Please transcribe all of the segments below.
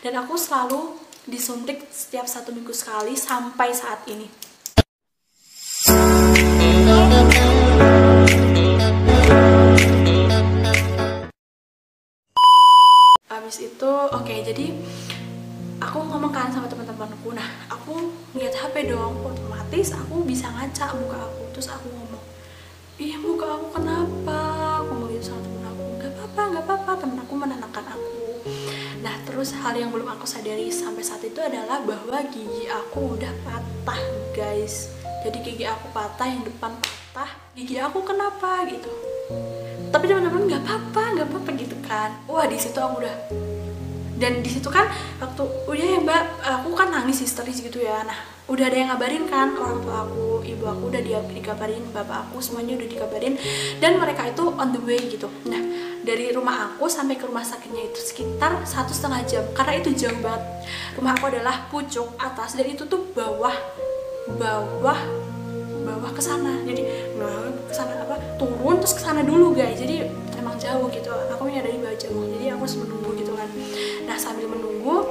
dan aku selalu disuntik setiap 1 minggu sekali sampai saat ini. Habis itu oke, jadi aku ngomong kan sama teman-temanku, nah aku lihat HP dong, otomatis aku bisa ngaca muka aku. Terus aku ngomong, ih muka aku kenapa? Aku mau gitu sama temen aku, nggak apa-apa, temen aku menenangkan aku. Nah terus hal yang belum aku sadari sampai saat itu adalah bahwa gigi aku udah patah guys. Jadi gigi aku patah, yang depan patah, gigi aku kenapa gitu. Tapi teman-teman nggak apa-apa gitu kan. Wah di situ aku udah, dan di situ kan waktu udah ya mbak, aku kan nangis histeris gitu ya. Nah udah ada yang ngabarin kan, orang tua aku, ibu aku udah dikabarin, bapak aku semuanya udah dikabarin, dan mereka itu on the way gitu. Nah dari rumah aku sampai ke rumah sakitnya itu sekitar 1,5 jam, karena itu jauh banget. Rumah aku adalah pucuk atas dan itu tuh bawah ke sana. Jadi ke sana apa, turun terus ke sana dulu guys. Jadi emang jauh gitu. Aku nyadari bahwa jauh. Jadi aku harus menunggu gitu kan. Nah sambil menunggu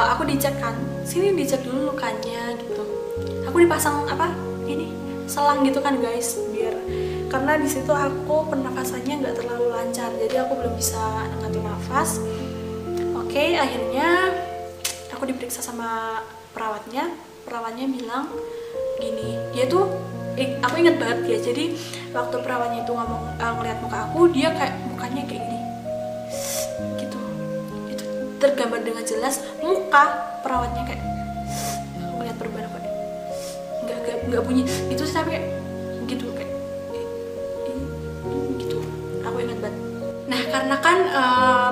aku dicek kan, sini dicek dulu lukanya gitu. Aku dipasang apa ini selang gitu kan guys, biar karena di situ aku pernafasannya nggak terlalu lancar, jadi aku belum bisa ngatur nafas. Oke, akhirnya aku diperiksa sama perawatnya bilang gini, dia tuh aku inget banget ya. Jadi waktu perawatnya itu ngomong ngeliat muka aku, dia kayak mukanya kayak gini gitu. Itu tergambar dengan jelas muka perawatnya kayak ngeliat perubahan aku, nggak bunyi itu sih, tapi kayak gitu, kayak gitu. Aku ingat banget. Nah karena kan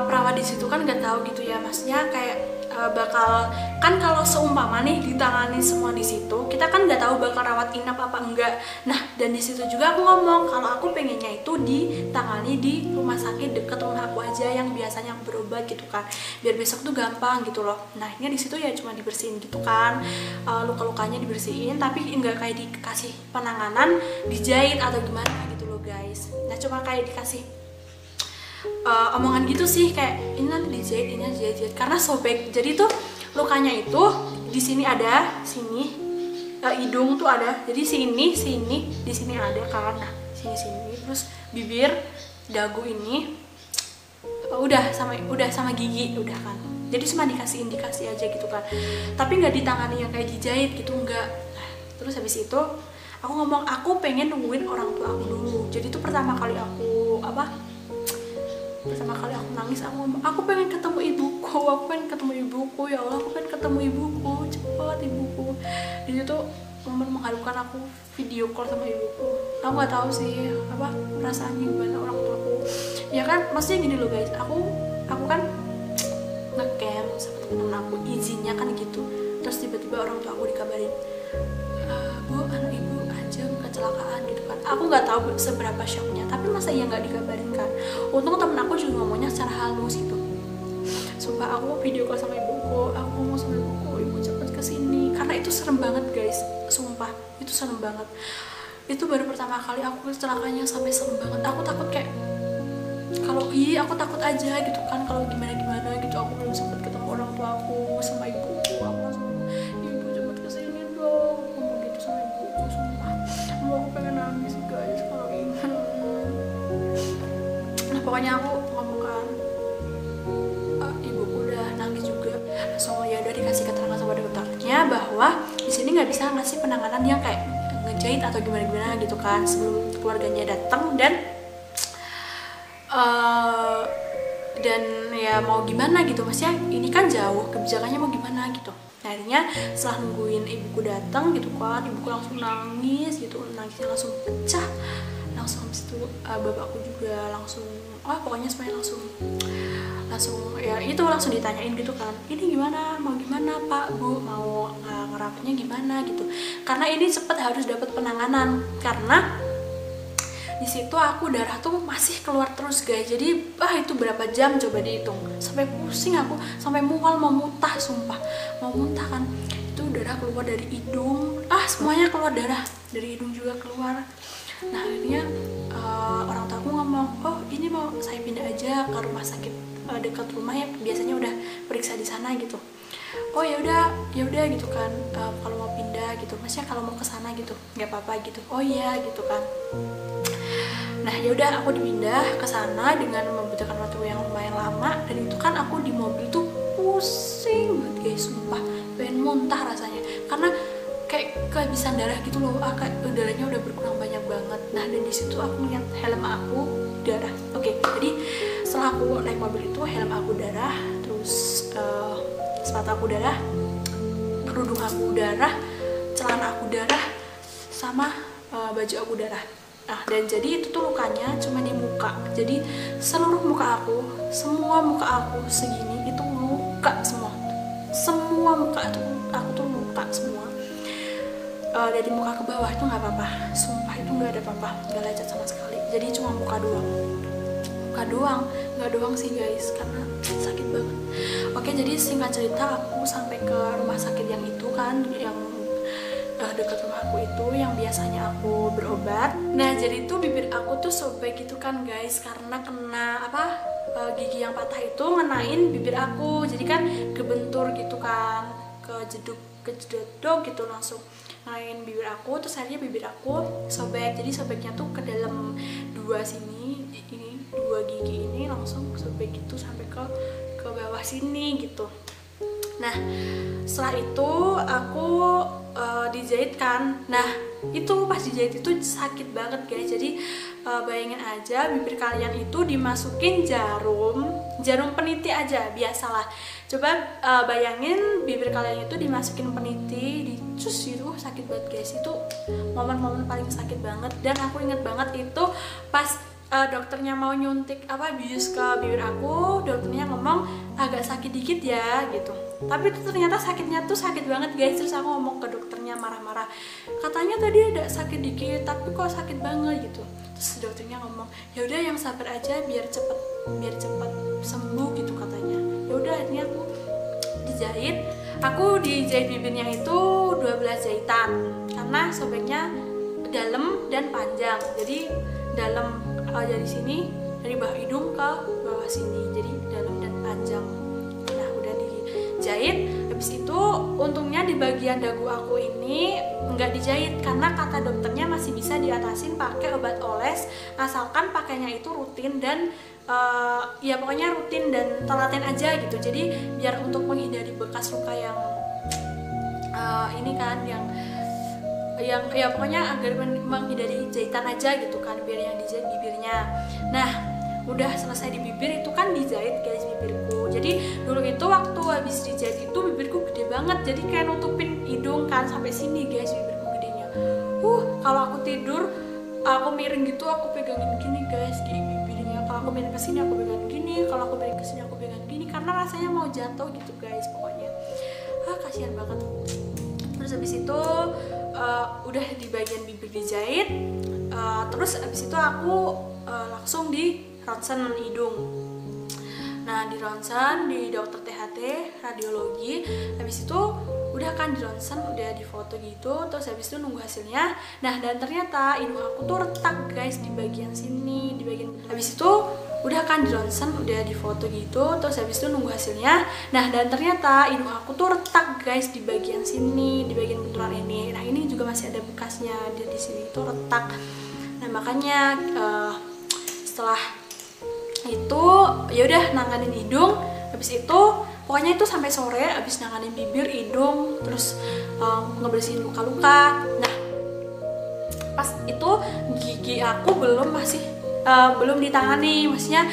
perawat di situ kan nggak tahu gitu ya, maksudnya kayak bakal kan kalau seumpama nih ditangani semua di situ, kita kan nggak tahu bakal rawat inap apa enggak. Nah dan di situ juga aku ngomong kalau aku pengennya itu ditangani di rumah sakit deket rumah aku aja yang biasanya aku berobat gitu kan, biar besok tuh gampang gitu loh. Nah ini di situ ya cuma dibersihin gitu kan, luka-lukanya dibersihin, tapi nggak kayak dikasih penanganan dijahit atau gimana gitu loh guys. Nah cuma kayak dikasih omongan gitu sih, kayak ini nanti dijahit, ini dijahit karena sobek. Jadi tuh lukanya itu di sini ada, sini hidung tuh ada, jadi sini di sini ada kan, nah sini terus bibir, dagu ini udah sama gigi udah kan. Jadi cuma dikasih indikasi aja gitu kan, tapi nggak ditangani yang kayak dijahit gitu, enggak. Nah, terus habis itu aku ngomong aku pengen nungguin orang tua aku dulu. Jadi itu pertama kali aku nangis, aku ngomong aku pengen ketemu ibuku, ya Allah aku pengen ketemu ibuku, cepet ibuku. Di situ momen mengharukan, aku video call sama ibuku. Aku nggak tahu sih apa perasaannya gimana orang tuaku ya kan. Maksudnya gini loh guys, aku kan ngecamp sama temen aku, izinnya kan gitu. Terus tiba-tiba orang tua aku dikabarin, bu anak ibu Ajeng kecelakaan gitu kan. Aku nggak tahu seberapa shocknya, tapi masa iya nggak dikabarin kan. Untung temen aku juga ngomongnya secara halus gitu. Sumpah aku video call sama ibuku, aku ngomong sama ibuku, ibu cepet kesini, karena itu serem banget guys. Sumpah itu serem banget. Itu baru pertama kali aku kecelakaannya sampai serem banget. Aku takut kayak aku takut aja gitu kan, kalau gimana gitu. Aku belum sempet ketemu orang tua aku sama ibuku. Aku langsung ibu cepet kesini dong, ngomong gitu sama ibuku. Sumpah aku pengen nangis guys kalau ingat. Nah pokoknya aku ngomong kan, ibuku udah nangis juga. So ya udah dikasih keterangan sama dokternya bahwa di sini nggak bisa ngasih penanganan yang kayak ngejahit atau gimana gitu kan, sebelum keluarganya datang. Dan ya mau gimana gitu, maksudnya ini kan jauh, kebijakannya mau gimana gitu. Nah, akhirnya setelah nungguin ibuku datang gitu kan, ibuku langsung nangis gitu, nangisnya langsung pecah. Langsung habis itu bapakku juga langsung, pokoknya semuanya langsung ya itu langsung ditanyain gitu kan, ini gimana, mau gimana pak, bu, mau ngerawatnya gimana gitu. Karena ini cepet harus dapat penanganan, karena di situ aku darah tuh masih keluar terus guys. Jadi itu berapa jam coba dihitung, sampai pusing aku, sampai mual, mau muntah, sumpah mau muntah kan. Itu darah keluar dari hidung, semuanya keluar, darah dari hidung juga keluar. Nah akhirnya orang tua aku ngomong, oh ini mau saya pindah aja ke rumah sakit dekat rumah ya, biasanya udah sana gitu. Oh ya udah gitu kan, kalau mau pindah gitu, maksudnya kalau mau ke sana gitu nggak apa-apa gitu. Oh iya gitu kan. Nah ya udah aku dipindah ke sana dengan membutuhkan waktu yang lumayan lama, dan itu kan aku di mobil tuh pusing banget guys, sumpah pengen muntah rasanya karena kayak kehabisan darah gitu loh, kayak darahnya udah berkurang banyak banget. Nah dan di situ aku lihat helm aku darah. Oke, jadi setelah aku naik mobil itu helm aku darah, terus sepatu aku darah, kerudung aku darah, celana aku darah, sama baju aku darah. Nah dan jadi itu tuh lukanya cuma di muka, jadi seluruh muka aku, semua muka aku segini itu luka semua muka tuh aku tuh luka semua. Dari muka ke bawah itu nggak apa-apa, sumpah itu nggak ada apa-apa, nggak lecet sama sekali. Jadi cuma muka doang, nggak doang sih guys, karena sakit banget. Oke, jadi singkat cerita aku sampai ke rumah sakit yang itu kan, yang dekat rumah aku itu, yang biasanya aku berobat. Nah jadi tuh bibir aku tuh sobek gitu kan guys, karena kena gigi yang patah itu ngenain bibir aku, jadi kan kebentur gitu kan, kejedot gitu langsung main bibir aku, terus akhirnya bibir aku sobek. Jadi sobeknya tuh ke dalam dua sini, ini dua gigi ini langsung sobek gitu sampai ke bawah sini gitu. Nah setelah itu aku dijahit kan. Nah itu pas dijahit itu sakit banget guys. Jadi bayangin aja bibir kalian itu dimasukin jarum peniti aja, biasalah. Coba bayangin bibir kalian itu dimasukin peniti, dicus gitu, sakit banget guys. Itu momen-momen paling sakit banget. Dan aku inget banget itu pas dokternya mau nyuntik bius ke bibir aku, dokternya ngomong agak sakit dikit ya gitu. Tapi itu ternyata sakitnya tuh sakit banget guys. Terus aku ngomong ke dokternya marah-marah, katanya tadi ada sakit dikit tapi kok sakit banget gitu. Terus dokternya ngomong ya udah yang sabar aja biar cepet sembuh gitu katanya. Ya udah akhirnya aku dijahit bibirnya itu 12 jahitan karena sobeknya dalam dan panjang. Jadi dalam dari sini, dari bawah hidung ke bawah sini, jadi dalam dan panjang. Nah udah dijahit, habis itu untungnya di bagian dagu aku ini nggak dijahit karena kata dokternya masih bisa diatasin pakai obat oles asalkan pakainya itu rutin dan ya pokoknya rutin dan telaten aja gitu. Jadi biar untuk menghindari bekas luka yang ini kan yang ya pokoknya agar menghindari jahitan aja gitu kan, biar yang dijahit bibirnya. Nah udah selesai di bibir itu kan dijahit guys bibirku. Jadi dulu itu waktu habis dijahit itu bibirku gede banget, jadi kayak nutupin hidung kan sampai sini guys bibirku gedenya. Kalau aku tidur aku miring gitu, aku pegangin gini guys di bibirnya. Kalau aku miring kesini aku pegang gini, kalau aku miring kesini aku pegang gini karena rasanya mau jatuh gitu guys. Pokoknya kasihan banget. Terus habis itu udah di bagian bibir dijahit, terus habis itu aku langsung di ronsen hidung. Nah di ronsen di dokter THT radiologi, habis itu udah kan di ronsen, udah di foto gitu, terus habis itu nunggu hasilnya. Nah dan ternyata hidung aku tuh retak guys di bagian sini, di bagian habis itu udah kan di ronsen, udah di foto gitu, terus habis itu nunggu hasilnya. Nah dan ternyata hidung aku tuh retak guys di bagian sini, di bagian benturan ini. Nah ini juga masih ada bekasnya di sini itu retak. Nah makanya setelah itu ya udah nanganin hidung, habis itu pokoknya itu sampai sore habis nanganin bibir, hidung, terus ngebersihin luka-luka. Nah pas itu gigi aku belum ditangani, maksudnya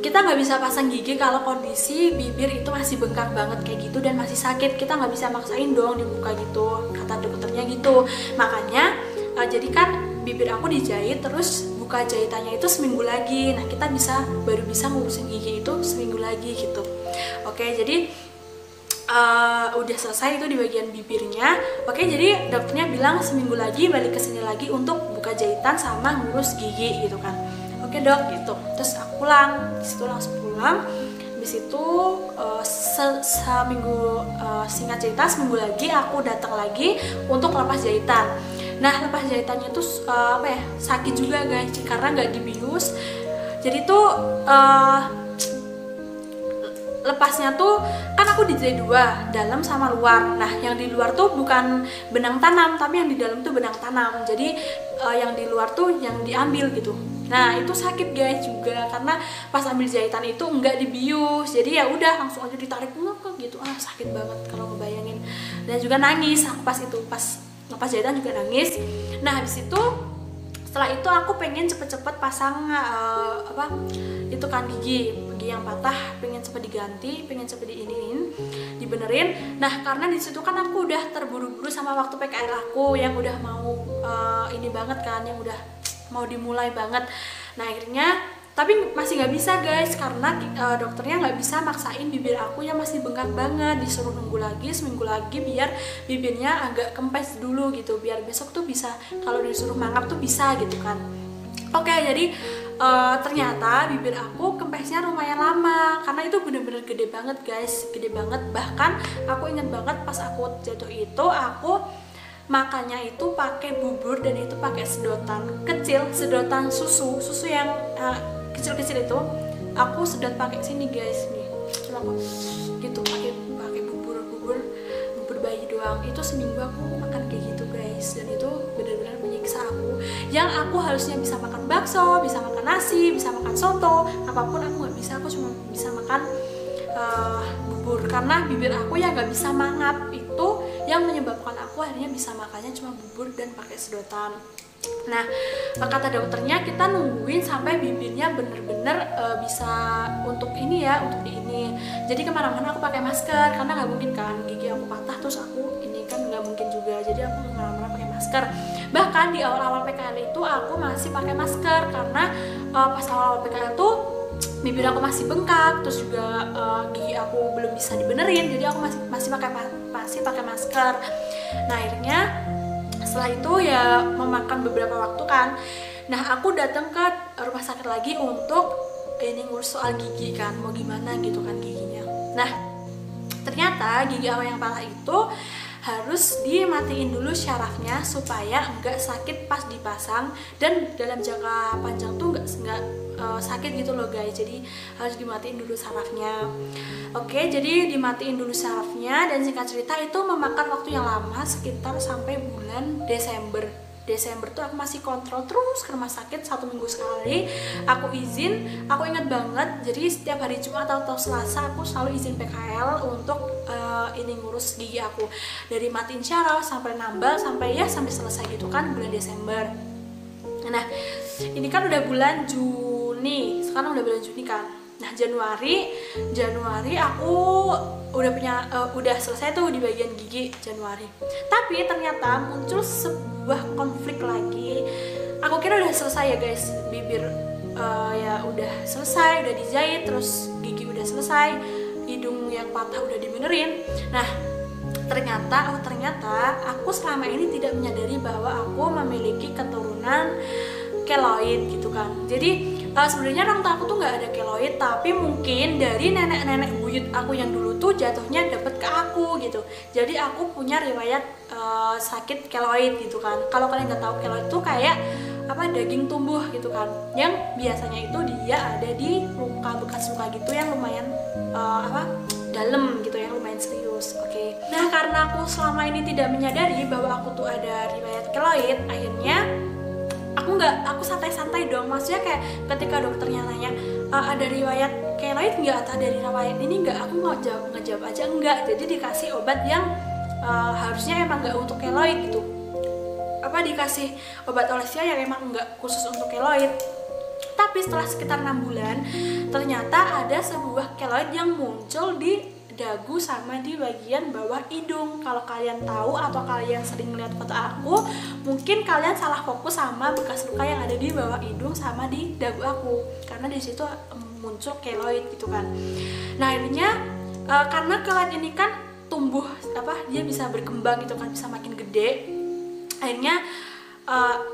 kita nggak bisa pasang gigi kalau kondisi bibir itu masih bengkak banget kayak gitu dan masih sakit. Kita nggak bisa maksain dong dibuka gitu, kata dokternya gitu. Makanya jadi kan bibir aku dijahit, terus buka jahitannya itu seminggu lagi. Nah kita baru bisa ngurusin gigi itu seminggu lagi gitu. Oke, jadi udah selesai itu di bagian bibirnya. Oke, jadi dokternya bilang seminggu lagi balik ke sini lagi untuk buka jahitan sama ngurus gigi gitu kan. Oke dok gitu. Terus aku pulang, disitu langsung pulang. Habis itu seminggu singkat cerita seminggu lagi aku datang lagi untuk lepas jahitan. Nah lepas jahitannya tuh sakit juga guys karena nggak dibius. Jadi tuh lepasnya tuh kan aku dijahit dua, dalam sama luar. Nah yang di luar tuh bukan benang tanam, tapi yang di dalam tuh benang tanam. Jadi yang di luar tuh yang diambil gitu. Nah itu sakit guys juga, karena pas ambil jahitan itu enggak dibius, jadi ya udah langsung aja ditarik gitu. Sakit banget kalau ngebayangin. Dan juga nangis aku pas lepas jahitan juga nangis. Nah habis itu setelah itu aku pengen cepet-cepet pasang itu kan gigi yang patah, pengen cepet diganti, pengen cepet dibenerin. Nah karena di situ kan aku udah terburu-buru sama waktu PKL aku yang udah mau ini banget kan, yang udah mau dimulai banget. Nah akhirnya tapi masih nggak bisa guys, karena dokternya nggak bisa maksain bibir aku yang masih bengkak banget, disuruh nunggu lagi seminggu lagi biar bibirnya agak kempes dulu gitu, biar besok tuh bisa kalau disuruh mangap tuh bisa gitu kan. Oke, jadi ternyata bibir aku kempesnya lumayan lama, karena itu bener-bener gede banget guys, gede banget. Bahkan aku inget banget pas aku jatuh itu aku makannya itu pakai bubur, dan itu pakai sedotan kecil, sedotan susu yang kecil-kecil itu aku sedot pakai sini guys, nih coba aku gitu pakai bubur bayi doang. Itu seminggu aku makan kayak gitu guys, dan itu benar-benar menyiksa aku, yang aku harusnya bisa makan bakso, bisa makan nasi, bisa makan soto, apapun aku nggak bisa. Aku cuma bisa makan bubur, karena bibir aku yang nggak bisa mangap itu yang menyebabkan aku akhirnya bisa makannya cuma bubur dan pakai sedotan. Nah kata dokternya kita nungguin sampai bibirnya bener-bener bisa untuk ini ya, untuk di ini. Jadi kemana-mana aku pakai masker, karena nggak mungkin kan gigi aku patah terus aku ini kan nggak mungkin juga. Jadi aku kemana-mana pakai masker. Bahkan di awal-awal PKL itu aku masih pakai masker, karena pas awal-awal PKL tuh bibir aku masih bengkak, terus juga gigi aku belum bisa dibenerin, jadi aku masih pakai masker. Nah akhirnya setelah itu ya memakan beberapa waktu kan. Nah aku datang ke rumah sakit lagi untuk ini ngurus soal gigi kan, mau gimana gitu kan giginya. Nah ternyata gigi aku yang patah itu harus dimatiin dulu syarafnya supaya enggak sakit pas dipasang, dan dalam jangka panjang tuh enggak sakit gitu loh guys. Jadi harus dimatiin dulu syarafnya. Oke, jadi dimatiin dulu syarafnya, dan singkat cerita itu memakan waktu yang lama, sekitar sampai bulan Desember tuh aku masih kontrol terus ke rumah sakit 1 minggu sekali. Aku izin, aku ingat banget, jadi setiap hari Jumat atau Selasa aku selalu izin PKL untuk ini ngurus gigi aku, dari matiin syaraf sampai nambal sampai selesai gitu kan bulan Desember. Nah ini kan udah bulan Juni, sekarang udah bulan Juni kan. Nah Januari aku udah selesai tuh di bagian gigi Januari. Tapi ternyata muncul sebuah konflik lagi. Aku kira udah selesai ya guys, bibir ya udah selesai, udah dijahit, terus gigi udah selesai, hidung yang patah udah dibenerin. Nah ternyata aku selama ini tidak menyadari bahwa aku memiliki keturunan keloid gitu kan. Jadi sebenarnya orang tua aku tuh nggak ada keloid, tapi mungkin dari nenek buyut aku yang dulu tuh jatuhnya dapet ke aku gitu. Jadi aku punya riwayat sakit keloid gitu kan. Kalau kalian nggak tahu, keloid tuh kayak daging tumbuh gitu kan, yang biasanya itu dia ada di bekas luka gitu yang lumayan dalam gitu, yang lumayan serius. Oke. Nah karena aku selama ini tidak menyadari bahwa aku tuh ada riwayat keloid, akhirnya aku santai-santai dong. Maksudnya kayak ketika dokternya nanya ada riwayat keloid nggak atau ada riwayat ini nggak, aku mau ngejawab aja enggak. Jadi dikasih obat yang harusnya emang nggak untuk keloid gitu, dikasih obat olesia yang emang nggak khusus untuk keloid. Tapi setelah sekitar 6 bulan ternyata ada sebuah keloid yang muncul di dagu sama di bagian bawah hidung. Kalau kalian tahu atau kalian sering lihat foto aku, mungkin kalian salah fokus sama bekas luka yang ada di bawah hidung sama di dagu aku, karena di situ muncul keloid gitu kan. Nah akhirnya karena keloid ini kan tumbuh dia bisa berkembang gitu kan, bisa makin gede. Akhirnya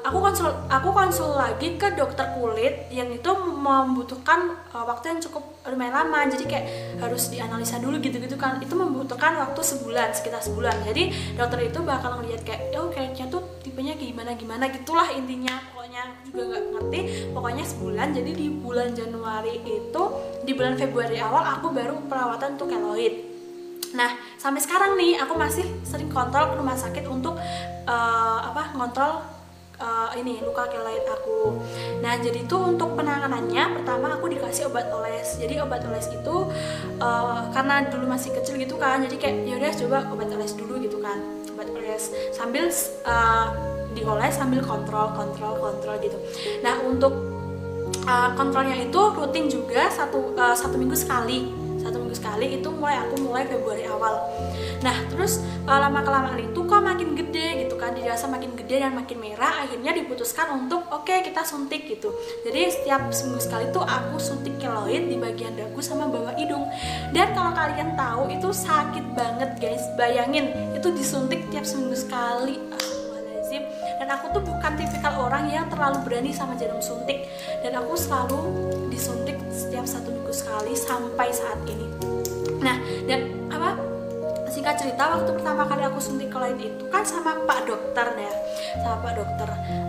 aku konsul lagi ke dokter kulit yang itu membutuhkan waktu yang cukup lumayan lama. Jadi kayak harus dianalisa dulu gitu-gitu kan. Itu membutuhkan waktu sekitar sebulan. Jadi dokter itu bakal ngeliat kayak kayaknya tuh tipenya gimana gitulah intinya. Pokoknya juga nggak ngerti. Pokoknya sebulan. Jadi di bulan Januari itu, di bulan Februari awal aku baru perawatan untuk keloid. Nah, sampai sekarang nih aku masih sering kontrol ke rumah sakit untuk ngontrol ini luka keloid aku. Nah, jadi itu untuk penanganannya pertama aku dikasih obat oles. Jadi obat oles itu karena dulu masih kecil gitu kan, jadi kayak yaudah coba obat oles dulu gitu kan, obat oles sambil dioles sambil kontrol gitu. Nah, untuk kontrolnya itu rutin juga satu minggu sekali. Itu aku mulai Februari awal. Nah, terus lama-kelamaan itu kok makin gede gitu kan, dirasa makin gede dan makin merah, akhirnya diputuskan untuk oke, kita suntik gitu. Jadi setiap seminggu sekali tuh aku suntik keloid di bagian dagu sama bawah hidung. Dan kalau kalian tahu itu sakit banget guys, bayangin itu disuntik tiap seminggu sekali. Dan aku tuh bukan tipikal orang yang terlalu berani sama jarum suntik, dan aku selalu disuntik setiap 1 minggu sekali sampai saat ini. Nah, dan singkat cerita, waktu pertama kali aku suntik keloid itu kan sama Pak Dokter ya,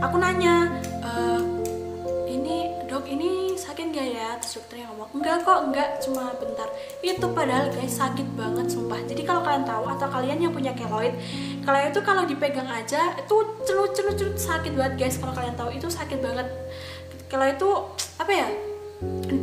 aku nanya, ini sakit gak ya? Terus dokternya ngomong, enggak, cuma bentar. Itu padahal guys sakit banget sumpah. Jadi kalau kalian tahu atau kalian yang punya keloid itu kalau dipegang aja itu celut sakit banget guys. Kalau kalian tahu itu sakit banget. Keloid itu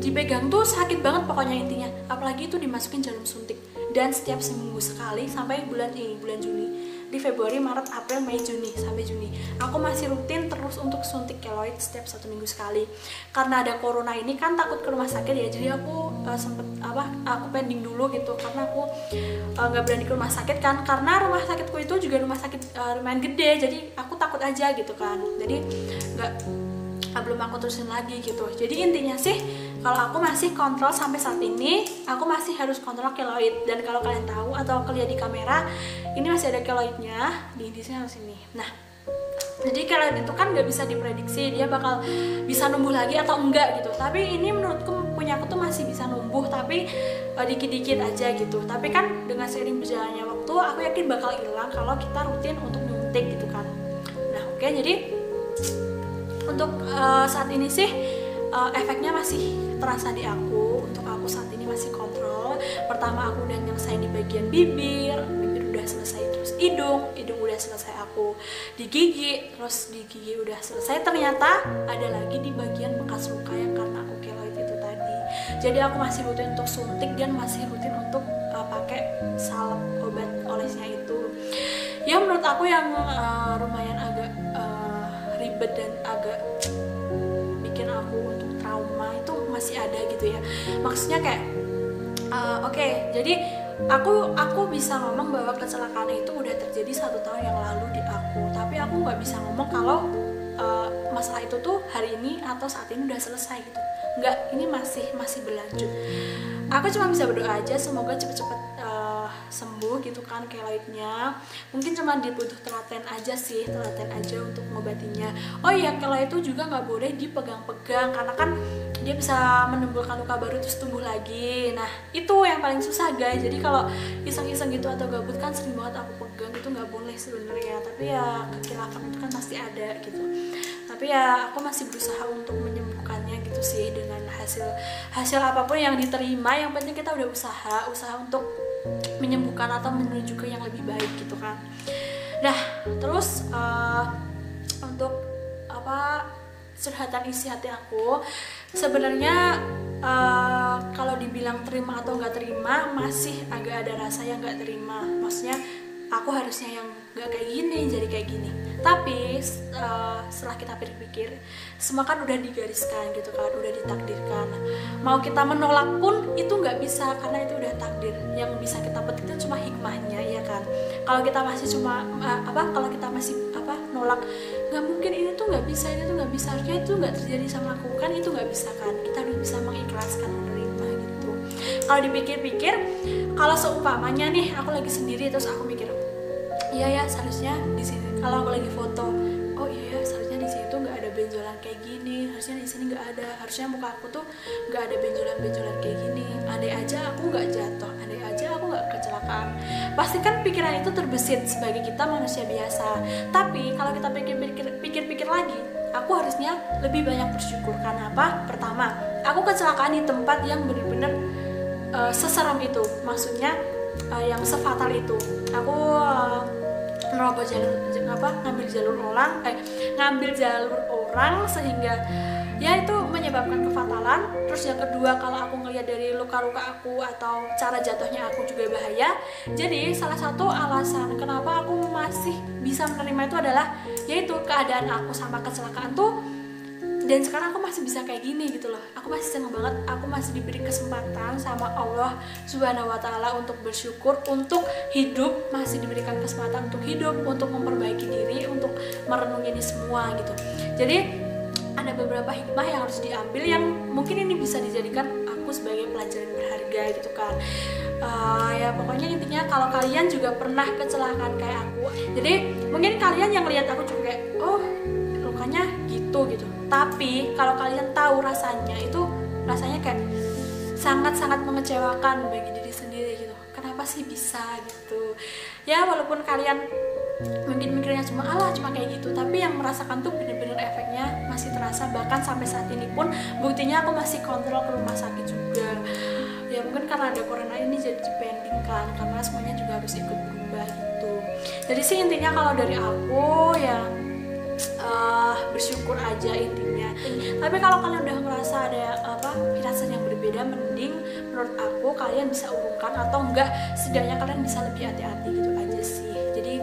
dipegang tuh sakit banget pokoknya intinya. Apalagi itu dimasukin jarum suntik, dan setiap seminggu sekali sampai bulan Juni. Di Februari, Maret, April, Mei, Juni sampai Juni aku masih rutin terus untuk suntik keloid setiap 1 minggu sekali. Karena ada corona ini kan takut ke rumah sakit ya, jadi aku aku pending dulu gitu, karena aku nggak berani ke rumah sakit kan, karena rumah sakitku itu juga rumah sakit lumayan gede, jadi aku takut aja gitu kan, jadi belum aku terusin lagi gitu. Jadi intinya sih kalau aku masih kontrol sampai saat ini, aku masih harus kontrol keloid. Dan kalau kalian tahu atau lihat di kamera, ini masih ada keloidnya di sini harus ini. Nah, jadi keloid itu kan nggak bisa diprediksi dia bakal bisa numbuh lagi atau enggak gitu. Tapi ini menurutku punya aku tuh masih bisa numbuh, tapi dikit-dikit aja gitu. Tapi kan dengan seiring berjalannya waktu, aku yakin bakal hilang kalau kita rutin untuk nyuntik gitu kan. Nah, oke, jadi untuk saat ini sih efeknya masih terasa di aku. Untuk aku saat ini masih kontrol. Pertama aku udah nyelesain di bagian bibir udah selesai, terus hidung udah selesai aku di gigi, terus di gigi udah selesai. Ternyata ada lagi di bagian bekas luka yang karena aku keloid itu tadi. Jadi aku masih rutin untuk suntik dan masih rutin untuk pakai salep obat olesnya itu. Ya menurut aku yang lumayan agak ribet dan agak bikin aku untuk trauma itu masih ada gitu ya. Maksudnya kayak oke, jadi aku bisa ngomong bahwa kecelakaan itu udah terjadi 1 tahun yang lalu di aku, tapi aku nggak bisa ngomong kalau masalah itu tuh hari ini atau saat ini udah selesai gitu. Nggak, ini masih berlanjut. Aku cuma bisa berdoa aja semoga cepet-cepet sembuh gitu kan keloidnya. Mungkin cuma dibutuh telaten aja untuk ngobatinya. Oh iya, keloid itu juga nggak boleh dipegang-pegang karena kan dia bisa menimbulkan luka baru terus tumbuh lagi. Nah itu yang paling susah guys. Jadi kalau iseng-iseng gitu atau gabut kan sering banget aku pegang, itu nggak boleh sebenarnya. Tapi ya kekilapan itu kan pasti ada gitu. Tapi ya aku masih berusaha untuk menyembuhkannya gitu sih, dengan hasil apapun yang diterima. Yang penting kita udah usaha untuk menyembuhkan atau menuju ke yang lebih baik gitu kan. Nah terus untuk curhatan isi hati aku sebenarnya, kalau dibilang terima atau nggak terima masih agak ada rasa yang nggak terima. Maksudnya aku harusnya yang nggak kayak gini jadi kayak gini. Tapi setelah kita pikir-pikir, semua kan udah digariskan gitu kan, udah ditakdirkan. Mau kita menolak pun itu nggak bisa karena itu udah takdir. Yang bisa kita petik itu cuma hikmahnya ya kan. Kalau kita masih nolak, nggak mungkin, ini tuh nggak bisa, harusnya itu nggak terjadi sama aku kan, itu nggak bisa kan. Kita udah bisa mengikhlaskan, menerima gitu. Kalau dipikir-pikir, kalau seumpamanya nih aku lagi sendiri terus aku mikir, iya ya seharusnya di sini. Kalau aku lagi foto, oh iya ya seharusnya di sini tuh nggak ada benjolan kayak gini, harusnya di sini nggak ada, harusnya muka aku tuh nggak ada benjolan kayak gini. Andai aja aku nggak jatuh, andai aja aku nggak kecelakaan. Pasti kan pikiran itu terbesit sebagai kita manusia biasa. Tapi kalau kita pikir-pikir lagi, aku harusnya lebih banyak bersyukur. Karena apa? Pertama, aku kecelakaan di tempat yang benar-benar seseram itu. Maksudnya yang sefatal itu. Aku ngambil jalur orang sehingga ya itu menyebabkan kefatalan. Terus yang kedua, kalau aku ngelihat dari luka-luka aku atau cara jatuhnya aku juga bahaya. Jadi salah satu alasan kenapa aku masih bisa menerima itu adalah yaitu keadaan aku sama kecelakaan tuh, dan sekarang aku masih bisa kayak gini gitu loh. Aku masih seneng banget, aku masih diberi kesempatan sama Allah Subhanahu wa Ta'ala untuk bersyukur, untuk hidup, masih diberikan kesempatan untuk hidup, untuk memperbaiki diri, untuk merenungi ini semua gitu. Jadi ada beberapa hikmah yang harus diambil yang mungkin ini bisa dijadikan aku sebagai pelajaran berharga gitu kan. Ya pokoknya intinya kalau kalian juga pernah kecelakaan kayak aku, jadi mungkin kalian yang lihat aku juga kayak oh lukanya gitu. Tapi kalau kalian tahu rasanya, itu rasanya kayak sangat-sangat mengecewakan bagi diri sendiri gitu. Kenapa sih bisa gitu? Ya walaupun kalian mungkin mikirnya cuma kayak gitu, tapi yang merasakan tuh bener-bener efeknya masih terasa. Bahkan sampai saat ini pun buktinya aku masih kontrol ke rumah sakit juga. Ya mungkin karena ada corona ini jadi dipending kan, karena semuanya juga harus ikut berubah gitu. Jadi sih intinya kalau dari aku ya bersyukur aja intinya. Tapi kalau kalian udah ngerasa ada firasat yang berbeda, mending menurut aku kalian bisa urungkan, atau enggak setidaknya kalian bisa lebih hati-hati gitu aja sih. Jadi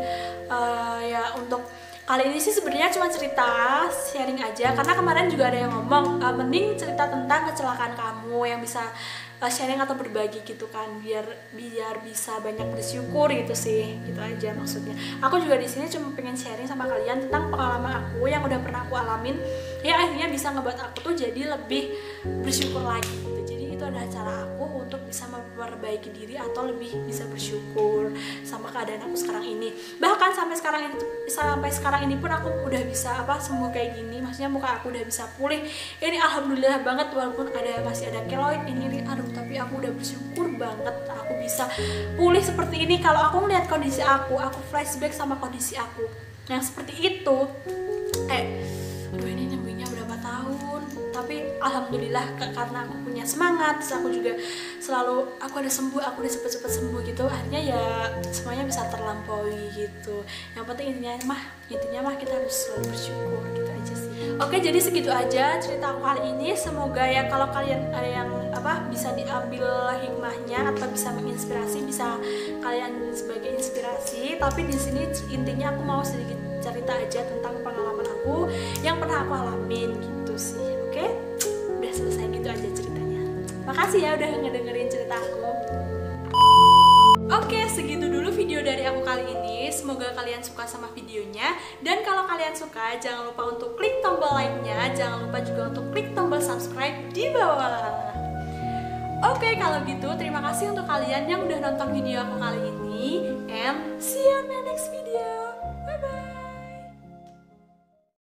ya untuk kali ini sih sebenarnya cuma cerita sharing aja, karena kemarin juga ada yang ngomong mending cerita tentang kecelakaan kamu yang bisa sharing atau berbagi gitu kan, biar bisa banyak bersyukur gitu sih, gitu aja maksudnya. Aku juga di sini cuma pengen sharing sama kalian tentang pengalaman aku yang udah pernah aku alamin, ya akhirnya bisa ngebuat aku tuh jadi lebih bersyukur lagi gitu. Jadi itu adalah cara aku untuk bisa memperbaiki diri atau lebih bisa bersyukur sama keadaan aku sekarang ini. Bahkan sampai sekarang ini pun aku udah bisa sembuh kayak gini, maksudnya muka aku udah bisa pulih. Ini alhamdulillah banget, walaupun masih ada keloid ini aduh, tapi aku udah bersyukur banget aku bisa pulih seperti ini. Kalau aku ngeliat kondisi aku flashback sama kondisi aku yang seperti itu, aduh ini nyembuhnya berapa tahun, tapi alhamdulillah karena aku punya semangat, terus aku juga selalu aku udah cepet-cepet sembuh gitu, akhirnya ya semuanya bisa terlampaui gitu. Yang penting intinya mah kita harus selalu bersyukur gitu aja sih. Oke, jadi segitu aja cerita aku kali ini. Semoga ya kalau kalian ada yang bisa diambil hikmahnya atau bisa menginspirasi, bisa kalian sebagai inspirasi. Tapi di sini intinya aku mau sedikit cerita aja tentang pengalaman aku yang pernah aku alamin gitu sih. Oke, udah selesai gitu aja ceritanya. Makasih ya udah ngedengerin cerita aku. Oke, segitu dulu video dari aku kali ini. Semoga kalian suka sama videonya. Dan kalau kalian suka, jangan lupa untuk klik tombol like-nya. Jangan lupa juga untuk klik tombol subscribe di bawah. Oke, kalau gitu terima kasih untuk kalian yang udah nonton video aku kali ini. And see you in the next video. Bye-bye.